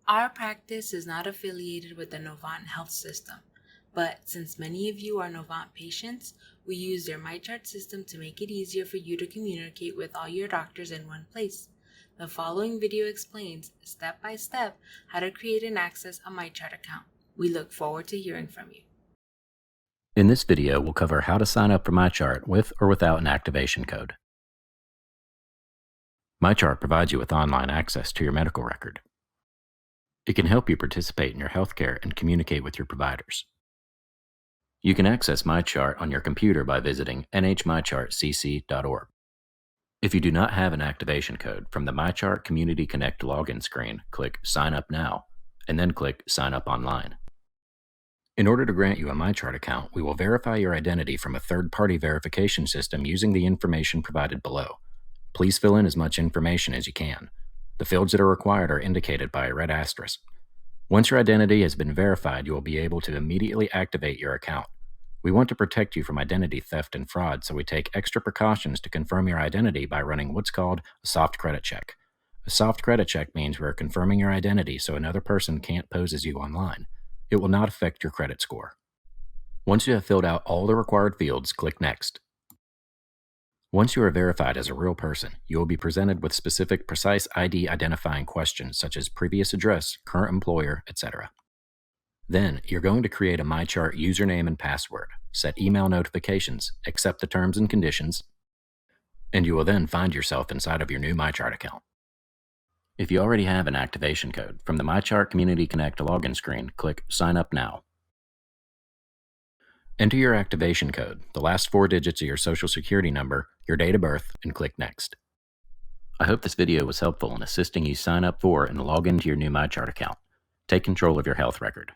Our practice is not affiliated with the Novant Health System, but since many of you are Novant patients, we use their MyChart system to make it easier for you to communicate with all your doctors in one place. The following video explains step by step how to create and access a MyChart account. We look forward to hearing from you. In this video, we'll cover how to sign up for MyChart with or without an activation code. MyChart provides you with online access to your medical record. It can help you participate in your healthcare and communicate with your providers. You can access MyChart on your computer by visiting nhmychartcc.org. If you do not have an activation code, from the MyChart Community Connect login screen, click Sign Up Now, and then click Sign Up Online. In order to grant you a MyChart account, we will verify your identity from a third-party verification system using the information provided below. Please fill in as much information as you can. The fields that are required are indicated by a red asterisk. Once your identity has been verified, you will be able to immediately activate your account. We want to protect you from identity theft and fraud, so we take extra precautions to confirm your identity by running what's called a soft credit check. A soft credit check means we're confirming your identity so another person can't pose as you online. It will not affect your credit score. Once you have filled out all the required fields, click Next. Once you are verified as a real person, you will be presented with specific, precise ID identifying questions such as previous address, current employer, etc. Then, you're going to create a MyChart username and password, set email notifications, accept the terms and conditions, and you will then find yourself inside of your new MyChart account. If you already have an activation code, from the MyChart Community Connect login screen, click Sign Up Now. Enter your activation code, the last 4 digits of your social security number, your date of birth, and click Next. I hope this video was helpful in assisting you sign up for and log into your new MyChart account. Take control of your health record.